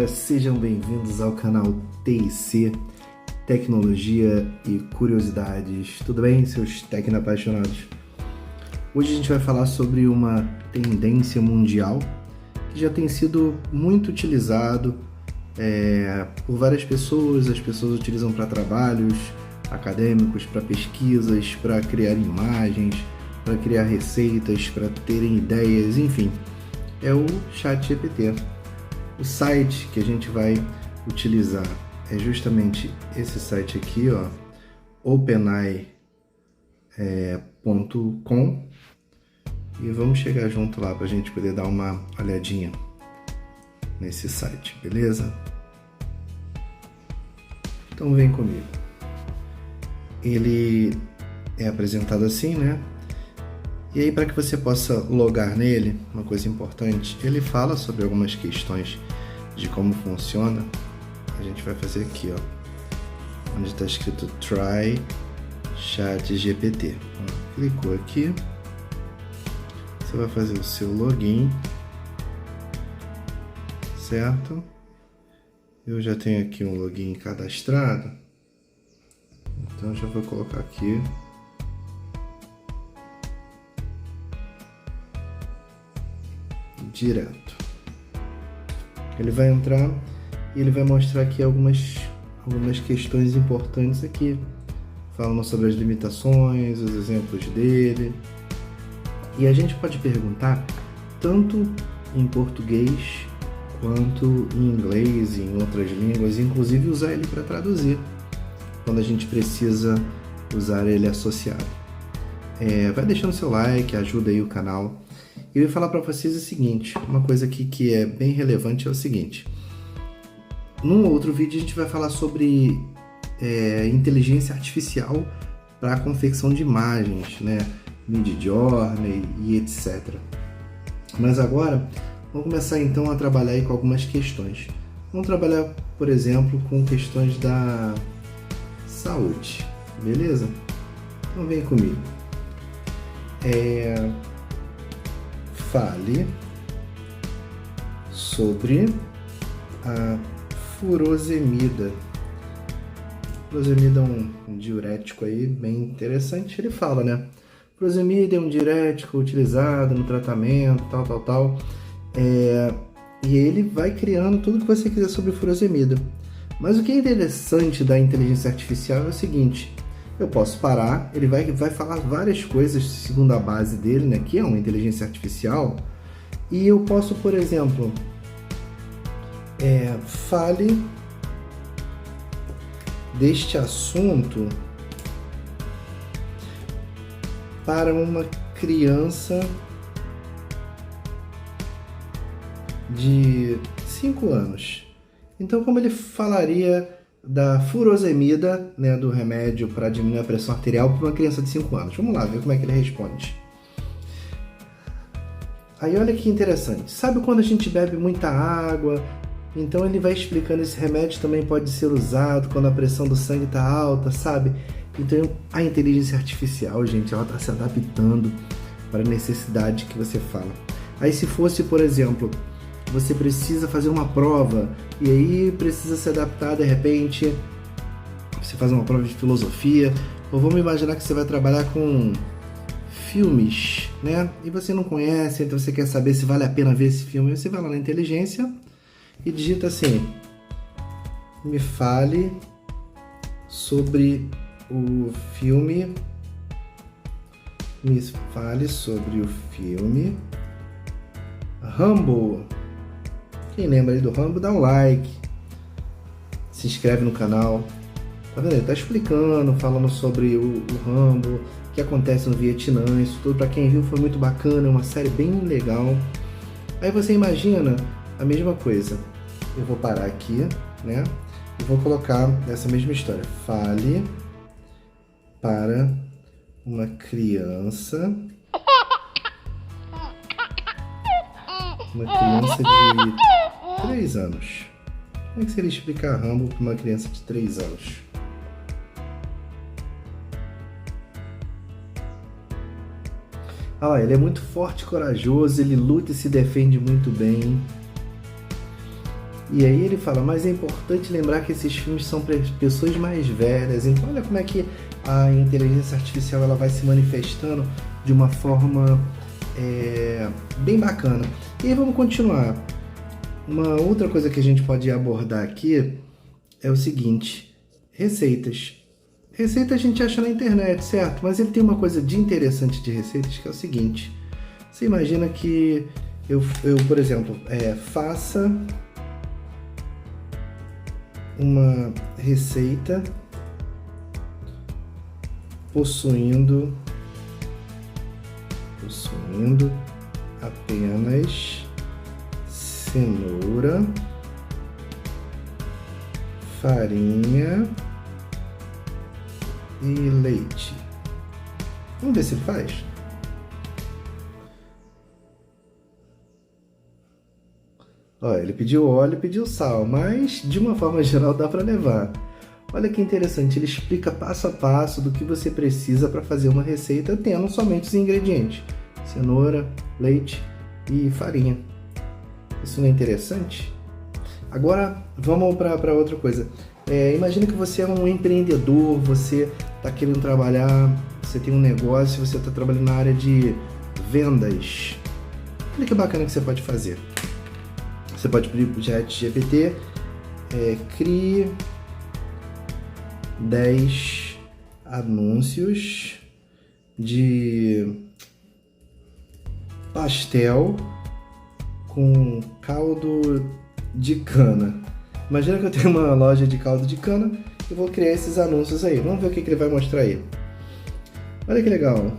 sejam bem-vindos ao canal TIC, Tecnologia e Curiosidades. Tudo bem, seus tecnoapaixonados? Hoje a gente vai falar sobre uma tendência mundial que já tem sido muito utilizado por várias pessoas. As pessoas utilizam para trabalhos acadêmicos, para pesquisas, para criar imagens, para criar receitas, para terem ideias, enfim. É o ChatGPT. O site que a gente vai utilizar é justamente esse site aqui, ó, openai.com, e vamos chegar junto lá para a gente poder dar uma olhadinha nesse site, beleza? Então vem comigo. Ele é apresentado assim, né? E aí, para que você possa logar nele, uma coisa importante, ele fala sobre algumas questões de como funciona. A gente vai fazer aqui, ó, onde está escrito Try ChatGPT. Clicou aqui, você vai fazer o seu login, certo? Eu já tenho aqui um login cadastrado, então já vou colocar aqui. Direto. Ele vai entrar e ele vai mostrar aqui algumas questões importantes aqui, falando sobre as limitações, os exemplos dele. E a gente pode perguntar tanto em português quanto em inglês e em outras línguas, inclusive usar ele para traduzir quando a gente precisa usar ele associado. Vai deixando seu like, ajuda aí o canal. Eu ia falar para vocês o seguinte, uma coisa aqui que é bem relevante é o seguinte. Num outro vídeo a gente vai falar sobre inteligência artificial para a confecção de imagens, né? Midjourney e etc. Mas agora, vamos começar então a trabalhar aí com algumas questões. Vamos trabalhar, por exemplo, com questões da saúde, beleza? Então vem comigo. Fale sobre a furosemida. Furosemida é um diurético aí bem interessante. Ele fala, né? Furosemida é um diurético utilizado no tratamento, tal. E ele vai criando tudo que você quiser sobre furosemida. Mas o que é interessante da inteligência artificial é o seguinte: eu posso parar, ele vai falar várias coisas segundo a base dele, né, que é uma inteligência artificial, e eu posso, por exemplo, fale deste assunto para uma criança de 5 anos. Então, como ele falaria da furosemida, né, do remédio para diminuir a pressão arterial para uma criança de 5 anos? Vamos lá ver como é que ele responde. Aí olha que interessante. Sabe quando a gente bebe muita água? Então ele vai explicando, esse remédio também pode ser usado quando a pressão do sangue está alta, sabe? Então a inteligência artificial, gente, ela está se adaptando para a necessidade que você fala. Aí se fosse, por exemplo, você precisa fazer uma prova e aí precisa se adaptar, de repente você faz uma prova de filosofia, ou vamos imaginar que você vai trabalhar com filmes, né? E você não conhece, então você quer saber se vale a pena ver esse filme. Você vai lá na inteligência e digita assim: me fale sobre o filme, Rambo. Quem lembra aí do Rambo, dá um like, se inscreve no canal. Tá vendo? Ele tá explicando, falando sobre o Rambo, o que acontece no Vietnã, isso tudo. Pra quem viu, foi muito bacana, é uma série bem legal. Aí você imagina a mesma coisa. Eu vou parar aqui, né? E vou colocar essa mesma história. Fale para uma criança. Uma criança de 3 anos. Como é que seria explicar Rambo para uma criança de 3 anos? Ele é muito forte e corajoso, ele luta e se defende muito bem. E aí ele fala, mas é importante lembrar que esses filmes são para pessoas mais velhas. Então olha como é que a inteligência artificial ela vai se manifestando de uma forma bem bacana. E aí vamos continuar. Uma outra coisa que a gente pode abordar aqui é o seguinte, receitas. Receita a gente acha na internet, certo? Mas ele tem uma coisa de interessante de receitas que é o seguinte. Você imagina que eu por exemplo, faça uma receita possuindo apenas cenoura, farinha e leite. Vamos ver se ele faz. Olha, ele pediu óleo e pediu sal, mas de uma forma geral dá para levar. Olha que interessante, ele explica passo a passo do que você precisa para fazer uma receita tendo somente os ingredientes: cenoura, leite e farinha. Isso não é interessante? Agora vamos para outra coisa. Imagina que você é um empreendedor, você está querendo trabalhar, você tem um negócio, você está trabalhando na área de vendas. Olha que bacana que você pode fazer. Você pode pedir para o ChatGPT, crie 10 anúncios de pastel com caldo de cana. Imagina que eu tenho uma loja de caldo de cana e vou criar esses anúncios aí. Vamos ver o que ele vai mostrar aí. Olha que legal.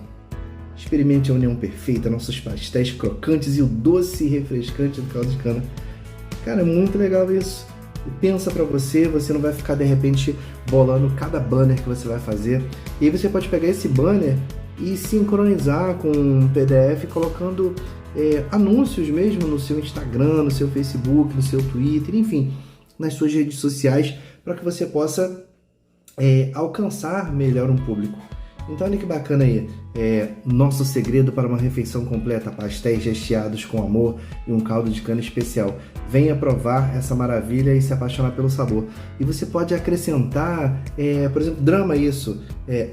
Experimente a união perfeita, nossos pastéis crocantes e o doce e refrescante do caldo de cana. Cara, é muito legal isso. E pensa pra você não vai ficar de repente bolando cada banner que você vai fazer. E aí você pode pegar esse banner e sincronizar com um PDF colocando anúncios mesmo no seu Instagram, no seu Facebook, no seu Twitter, enfim, nas suas redes sociais, para que você possa alcançar melhor um público. Então olha que bacana aí, nosso segredo para uma refeição completa: pastéis recheados com amor e um caldo de cana especial. Venha provar essa maravilha e se apaixonar pelo sabor. E você pode acrescentar, por exemplo, drama isso,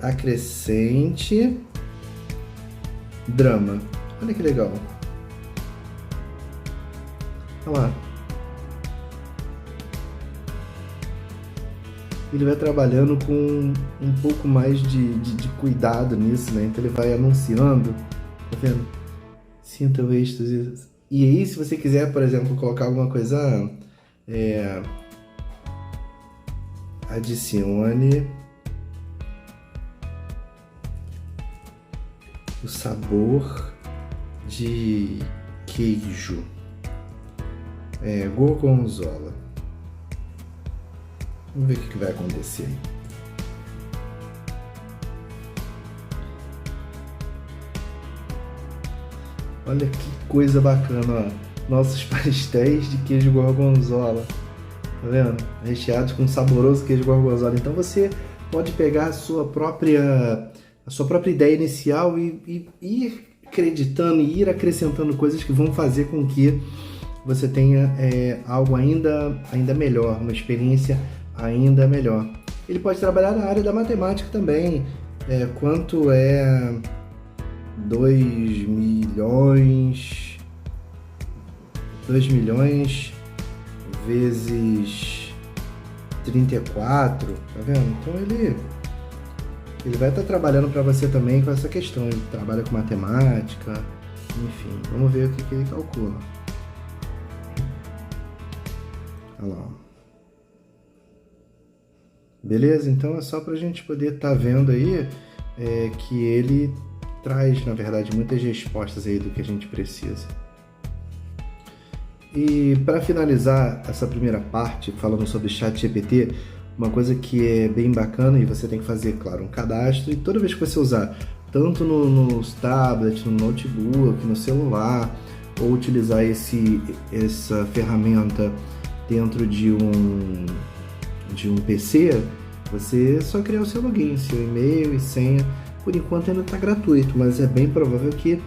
acrescente drama. Olha que legal. Olha lá. Ele vai trabalhando com um pouco mais de cuidado nisso, né? Então ele vai anunciando, tá vendo? Sinta o êxtase. E aí, se você quiser, por exemplo, colocar alguma coisa, adicione o sabor de queijo, gorgonzola. Vamos ver o que vai acontecer aí. Olha que coisa bacana, ó. Nossos pastéis de queijo gorgonzola. Tá vendo? Recheados com saboroso queijo gorgonzola. Então você pode pegar a sua própria ideia inicial e ir acreditando e ir acrescentando coisas que vão fazer com que você tenha algo ainda melhor, uma experiência ainda melhor. Ele pode trabalhar na área da matemática também. Quanto é 2 milhões vezes 34, tá vendo? Então ele vai estar trabalhando para você também com essa questão. Ele trabalha com matemática, enfim. Vamos ver o que ele calcula. Olha lá. Beleza? Então é só para a gente poder estar vendo aí que ele traz, na verdade, muitas respostas aí do que a gente precisa. E para finalizar essa primeira parte, falando sobre o ChatGPT, uma coisa que é bem bacana, e você tem que fazer, claro, um cadastro, e toda vez que você usar, tanto nos tablets, no notebook, no celular, ou utilizar essa ferramenta dentro de um PC, você só criar o seu login, seu e-mail e senha. Por enquanto ainda está gratuito, mas é bem provável que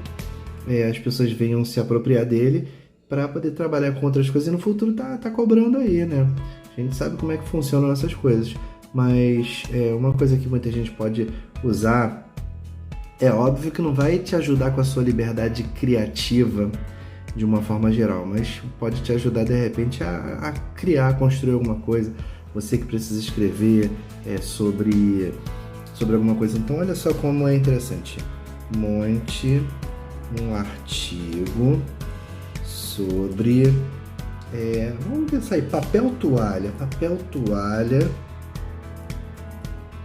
as pessoas venham se apropriar dele para poder trabalhar com outras coisas e no futuro tá cobrando aí, né? A gente sabe como é que funcionam essas coisas, mas uma coisa que muita gente pode usar, é óbvio que não vai te ajudar com a sua liberdade criativa de uma forma geral, mas pode te ajudar de repente a criar, a construir alguma coisa. Você que precisa escrever sobre alguma coisa. Então olha só como é interessante. Monte um artigo sobre, vamos pensar aí, papel toalha.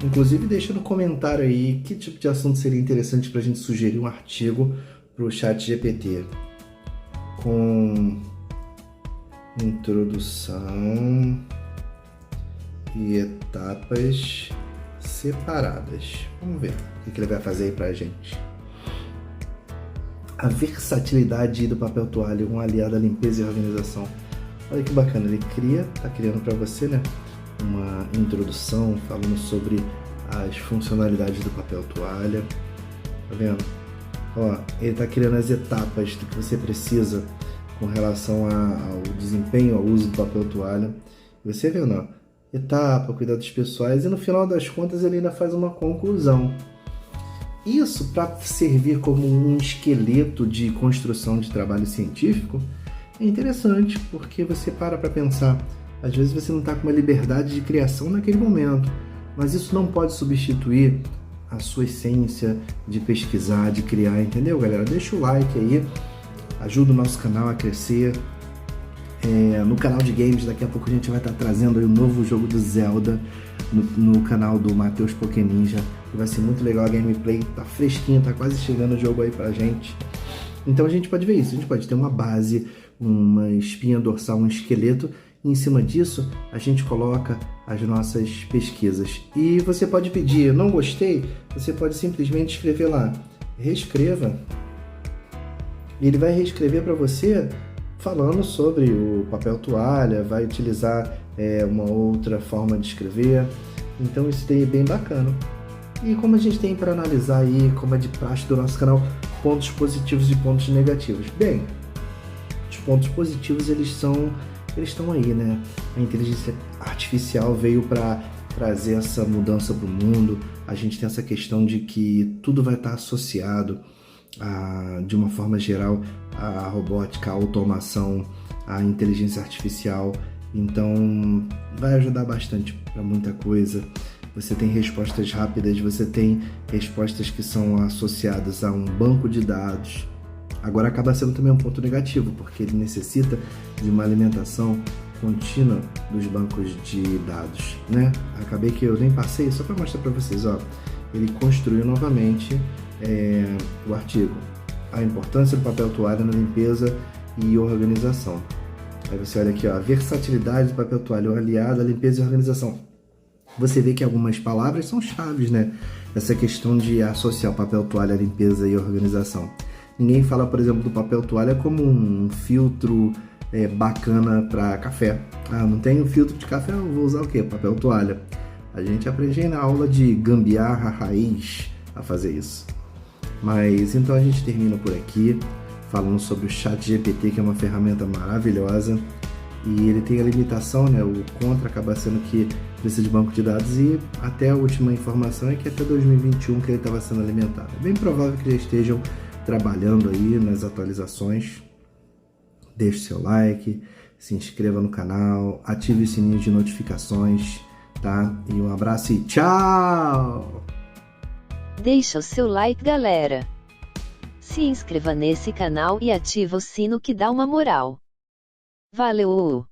Inclusive deixa no comentário aí que tipo de assunto seria interessante para a gente sugerir um artigo para o ChatGPT. Com introdução e etapas separadas. Vamos ver o que ele vai fazer aí pra gente. A versatilidade do papel toalha, um aliado à limpeza e organização. Olha que bacana, ele tá criando para você, né, uma introdução falando sobre as funcionalidades do papel toalha. Tá vendo? Ó, ele está criando as etapas do que você precisa com relação ao desempenho, ao uso do papel toalha. Você vê, não? Etapa, cuidados pessoais, e no final das contas ele ainda faz uma conclusão. Isso, para servir como um esqueleto de construção de trabalho científico, é interessante, porque você para pensar. Às vezes você não está com uma liberdade de criação naquele momento, mas isso não pode substituir a sua essência de pesquisar, de criar, entendeu, galera? Deixa o like aí, ajuda o nosso canal a crescer. No canal de games, daqui a pouco a gente vai estar trazendo aí um novo jogo do Zelda no canal do Matheus Pokéninja, que vai ser muito legal. A gameplay tá fresquinha, tá quase chegando o jogo aí pra gente. Então a gente pode ver isso, a gente pode ter uma base, uma espinha dorsal, um esqueleto, e em cima disso a gente coloca as nossas pesquisas. E você pode pedir, não gostei, você pode simplesmente escrever lá, reescreva. E ele vai reescrever para você falando sobre o papel toalha, vai utilizar uma outra forma de escrever. Então isso daí é bem bacana. E como a gente tem para analisar aí, como é de praxe do nosso canal, pontos positivos e pontos negativos. Bem, os pontos positivos eles estão aí, né? A inteligência artificial veio para trazer essa mudança para o mundo. A gente tem essa questão de que tudo vai estar associado de uma forma geral à robótica, à automação, à inteligência artificial. Então vai ajudar bastante para muita coisa. Você tem respostas rápidas, você tem respostas que são associadas a um banco de dados. Agora acaba sendo também um ponto negativo, porque ele necessita de uma alimentação contínua dos bancos de dados, né? Acabei que eu nem passei, só para mostrar para vocês, ó. Ele construiu novamente o artigo. A importância do papel toalha na limpeza e organização. Aí você olha aqui, ó, a versatilidade do papel toalha, o aliado à limpeza e organização. Você vê que algumas palavras são chaves, né? Essa questão de associar o papel toalha à limpeza e organização. Ninguém fala, por exemplo, do papel toalha como um filtro bacana para café. Ah, não tenho filtro de café, eu vou usar o quê? Papel toalha. A gente aprende na aula de gambiarra raiz a fazer isso. Mas então a gente termina por aqui, falando sobre o ChatGPT, que é uma ferramenta maravilhosa. E ele tem a limitação, né? O contra acaba sendo que precisa de banco de dados, e até a última informação é que até 2021 que ele estava sendo alimentado. É bem provável que eles estejam trabalhando aí nas atualizações. Deixe seu like, se inscreva no canal, ative o sininho de notificações, tá? E um abraço e tchau! Deixa o seu like, galera. Se inscreva nesse canal e ativa o sino que dá uma moral. Valeu!